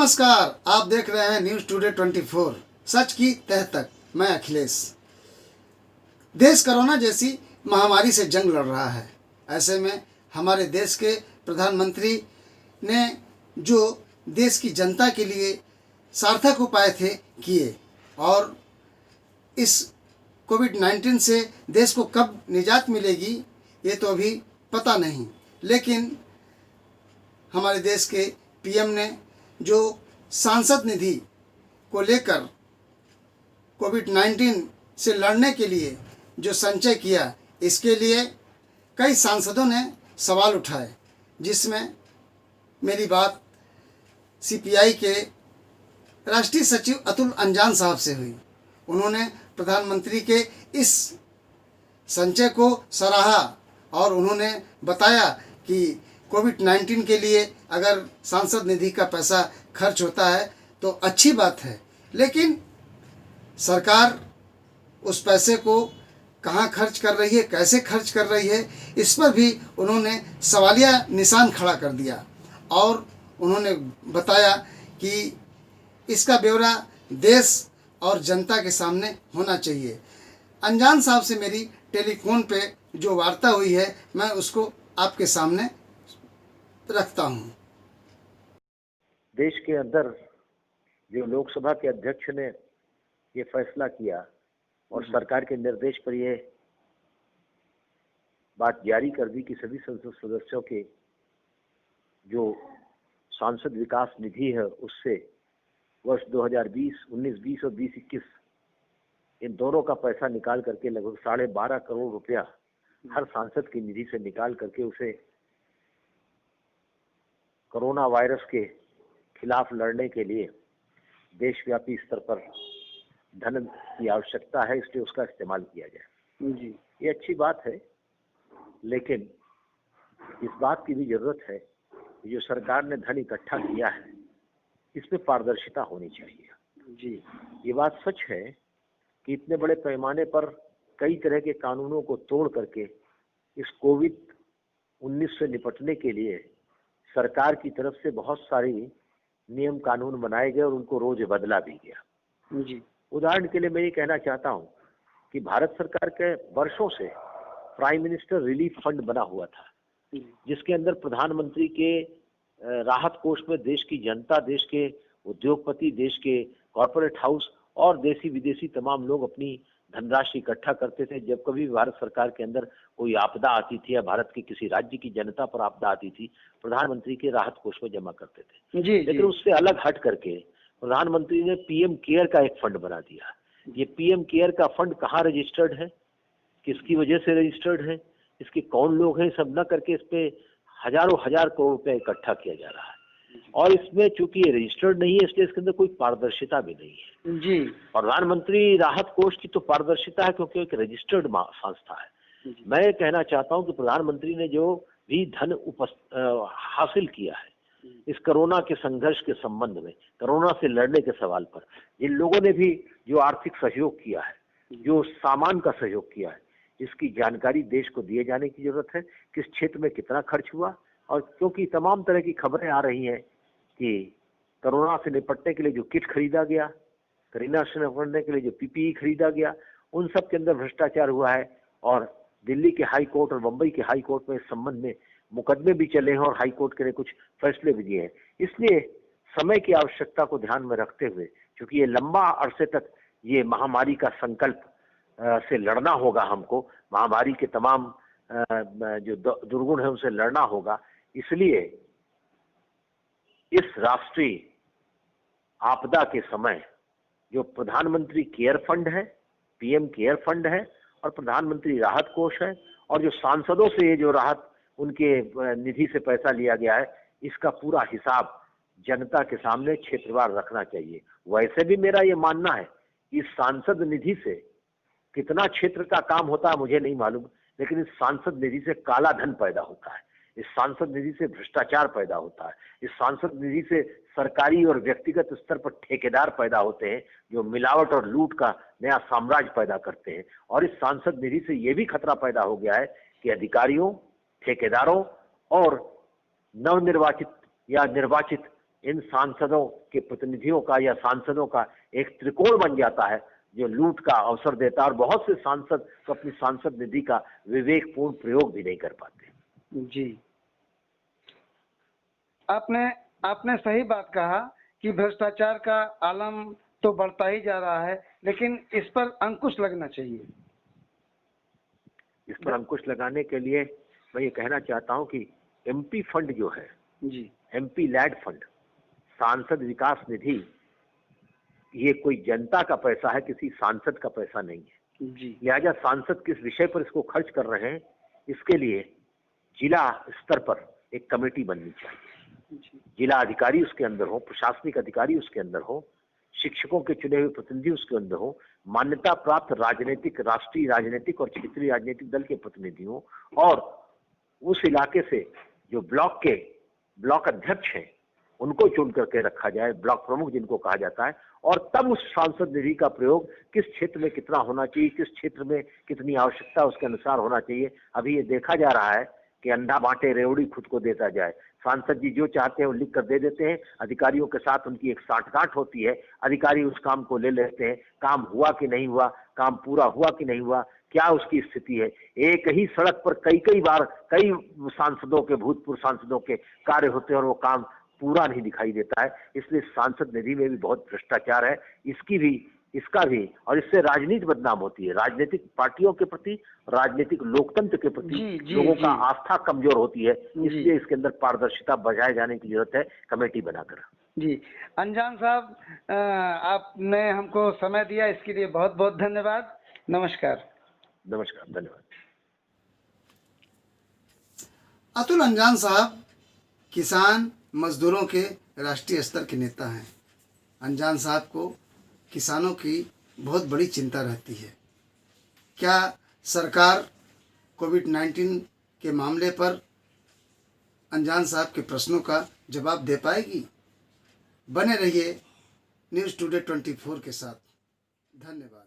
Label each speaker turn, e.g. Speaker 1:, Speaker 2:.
Speaker 1: नमस्कार, आप देख रहे हैं न्यूज़ टुडे 24 सच की तह तक। मैं अखिलेश। देश कोरोना जैसी महामारी से जंग लड़ रहा है। ऐसे में हमारे देश के प्रधानमंत्री ने जो देश की जनता के लिए सार्थक उपाय थे किए, और इस कोविड-19 से देश को कब निजात मिलेगी ये तो अभी पता नहीं, लेकिन हमारे देश के पीएम ने जो सांसद निधि को लेकर कोविड-19 से लड़ने के लिए जो संचय किया, इसके लिए कई सांसदों ने सवाल उठाए, जिसमें मेरी बात सीपीआई के राष्ट्रीय सचिव अतुल अंजान साहब से हुई। उन्होंने प्रधानमंत्री के इस संचय को सराहा और उन्होंने बताया कि कोविड-19 के लिए अगर सांसद निधि का पैसा खर्च होता है तो अच्छी बात है, लेकिन सरकार उस पैसे को कहाँ खर्च कर रही है, कैसे खर्च कर रही है, इस पर भी उन्होंने सवालिया निशान खड़ा कर दिया। और उन्होंने बताया कि इसका ब्यौरा देश और जनता के सामने होना चाहिए। अंजान साहब से मेरी टेलीफोन पे जो वार्ता हुई है, मैं उसको आपके सामने रखता हूँ।
Speaker 2: देश के अंदर जो लोकसभा के अध्यक्ष ने ये फैसला किया और सरकार के निर्देश पर ये बात जारी कर दी कि सभी संसद सदस्यों के जो सांसद विकास निधि है उससे वर्ष 2020, 19-20 और 20-21 इन दोनों का पैसा निकाल करके लगभग 12.5 करोड़ रुपया हर सांसद की निधि से निकाल करके उसे कोरोना वायरस के खिलाफ लड़ने के लिए देशव्यापी स्तर पर धन की आवश्यकता है, इसलिए उसका इस्तेमाल किया जाए।
Speaker 1: जी,
Speaker 2: ये अच्छी बात है, लेकिन इस बात की भी जरूरत है कि जो सरकार ने धन इकट्ठा किया है इसमें पारदर्शिता होनी चाहिए।
Speaker 1: जी,
Speaker 2: ये बात सच है कि इतने बड़े पैमाने पर कई तरह के कानूनों को तोड़ करके इस कोविड-19 से निपटने के लिए सरकार की तरफ से बहुत सारी नियम कानून बनाए गए और उनको रोज बदला भी गया।
Speaker 1: जी,
Speaker 2: उदाहरण के लिए मैं ये कहना चाहता हूँ कि भारत सरकार के वर्षों से प्राइम मिनिस्टर रिलीफ फंड बना हुआ था, जिसके अंदर प्रधानमंत्री के राहत कोष में देश की जनता, देश के उद्योगपति, देश के कॉर्पोरेट हाउस और देसी विदेशी तमाम लोग अपनी धनराशि इकट्ठा करते थे। जब कभी भारत सरकार के अंदर कोई आपदा आती थी या भारत के किसी राज्य की जनता पर आपदा आती थी, प्रधानमंत्री के राहत कोष में जमा करते थे।
Speaker 1: जी,
Speaker 2: लेकिन उससे अलग हट करके प्रधानमंत्री ने पीएम केयर का एक फंड बना दिया। ये पीएम केयर का फंड कहाँ रजिस्टर्ड है, किसकी वजह से रजिस्टर्ड है, इसके कौन लोग हैं, सब न करके इस पे हजारों हजार करोड़ रुपया इकट्ठा किया जा रहा है। और इसमें चूंकि ये रजिस्टर्ड नहीं है, इसलिए इसके अंदर कोई पारदर्शिता भी नहीं है।
Speaker 1: जी,
Speaker 2: प्रधानमंत्री राहत कोष की तो पारदर्शिता है क्योंकि एक रजिस्टर्ड संस्था है। मैं कहना चाहता हूं कि प्रधानमंत्री ने जो भी धन हासिल किया है इस कोरोना के संघर्ष के संबंध में, कोरोना से लड़ने के सवाल पर, जिन लोगों ने भी जो आर्थिक सहयोग किया है, जो सामान का सहयोग किया है, इसकी जानकारी देश को दिए जाने की जरूरत है। किस क्षेत्र में कितना खर्च हुआ, और क्योंकि तमाम तरह की खबरें आ रही हैं कि कोरोना से निपटने के लिए जो किट खरीदा गया, कोरोना से निपटने के लिए जो पीपीई खरीदा गया, उन सब के अंदर भ्रष्टाचार हुआ है। और दिल्ली के हाई कोर्ट और मुंबई के हाई कोर्ट में इस संबंध में मुकदमे भी चले हैं और हाई कोर्ट के ने कुछ फैसले भी दिए हैं। इसलिए समय की आवश्यकता को ध्यान में रखते हुए, क्योंकि ये लंबा अरसे तक ये महामारी का संकल्प से लड़ना होगा, हमको महामारी के तमाम जो दुर्गुण है उनसे लड़ना होगा, इसलिए इस राष्ट्रीय आपदा के समय जो प्रधानमंत्री केयर फंड है, पीएम केयर फंड है और प्रधानमंत्री राहत कोष है, और जो सांसदों से ये जो राहत उनके निधि से पैसा लिया गया है, इसका पूरा हिसाब जनता के सामने क्षेत्रवार रखना चाहिए। वैसे भी मेरा ये मानना है कि इस सांसद निधि से कितना क्षेत्र का काम होता है मुझे नहीं मालूम, लेकिन इस सांसद निधि से काला धन पैदा होता है, इस सांसद निधि से भ्रष्टाचार पैदा होता है, इस सांसद निधि से सरकारी और व्यक्तिगत स्तर पर ठेकेदार पैदा होते हैं जो मिलावट और लूट का नया साम्राज्य पैदा करते हैं। और इस सांसद निधि से यह भी खतरा पैदा हो गया है कि अधिकारियों, ठेकेदारों और नवनिर्वाचित या निर्वाचित इन सांसदों के प्रतिनिधियों का या सांसदों का एक त्रिकोण बन जाता है जो लूट का अवसर देता है, और बहुत से सांसद तो अपनी सांसद निधि का विवेकपूर्ण प्रयोग भी नहीं कर पाते।
Speaker 3: जी, आपने सही बात कहा कि भ्रष्टाचार का आलम तो बढ़ता ही जा रहा है, लेकिन इस पर अंकुश लगना चाहिए।
Speaker 2: इस पर अंकुश लगाने के लिए मैं ये कहना चाहता हूं कि एमपी फंड जो है,
Speaker 3: जी,
Speaker 2: एमपी लैड फंड, सांसद विकास निधि, ये कोई जनता का पैसा है, किसी सांसद का पैसा नहीं है।
Speaker 3: जी,
Speaker 2: लिहाजा सांसद किस विषय पर इसको खर्च कर रहे हैं, इसके लिए जिला स्तर पर एक कमेटी बननी चाहिए। जिला अधिकारी उसके अंदर हो, प्रशासनिक अधिकारी उसके अंदर हो, शिक्षकों के चुने हुए प्रतिनिधि उसके अंदर हो, मान्यता प्राप्त राजनीतिक, राष्ट्रीय राजनीतिक और क्षेत्रीय राजनीतिक दल के प्रतिनिधि हो, और उस इलाके से जो ब्लॉक अध्यक्ष हैं उनको चुन करके रखा जाए, ब्लॉक प्रमुख जिनको कहा जाता है, और तब उस सांसद निधि का प्रयोग किस क्षेत्र में कितना होना चाहिए, किस क्षेत्र में कितनी आवश्यकता उसके अनुसार होना चाहिए। अभी ये देखा जा रहा है कि अंडा बांटे रेवड़ी खुद को देता जाए। सांसद जी जो चाहते हैं वो लिख कर दे देते हैं, अधिकारियों के साथ उनकी एक साठगांठ होती है, अधिकारी उस काम को ले लेते हैं, काम हुआ कि नहीं हुआ, काम पूरा हुआ कि नहीं हुआ, क्या उसकी स्थिति है। एक ही सड़क पर कई बार कई सांसदों के, भूतपूर्व सांसदों के कार्य होते हैं और वो काम पूरा नहीं दिखाई देता है। इसलिए सांसद निधि में भी बहुत भ्रष्टाचार है, इसका भी, और इससे राजनीति बदनाम होती है, राजनीतिक पार्टियों के प्रति, राजनीतिक लोकतंत्र के प्रति लोगों का आस्था कमजोर होती है। इसलिए इसके अंदर पारदर्शिता बढ़ाए जाने की जरूरत है, कमेटी बनाकर।
Speaker 3: जी, अनजान साहब, आपने हमको समय दिया, इसके लिए बहुत बहुत धन्यवाद। नमस्कार।
Speaker 2: नमस्कार, धन्यवाद।
Speaker 1: अतुल अंजान साहब किसान मजदूरों के राष्ट्रीय स्तर के नेता हैं। अंजान साहब को किसानों की बहुत बड़ी चिंता रहती है। क्या सरकार कोविड-19 के मामले पर अंजान साहब के प्रश्नों का जवाब दे पाएगी? बने रहिए न्यूज़ टुडे 24 के साथ। धन्यवाद।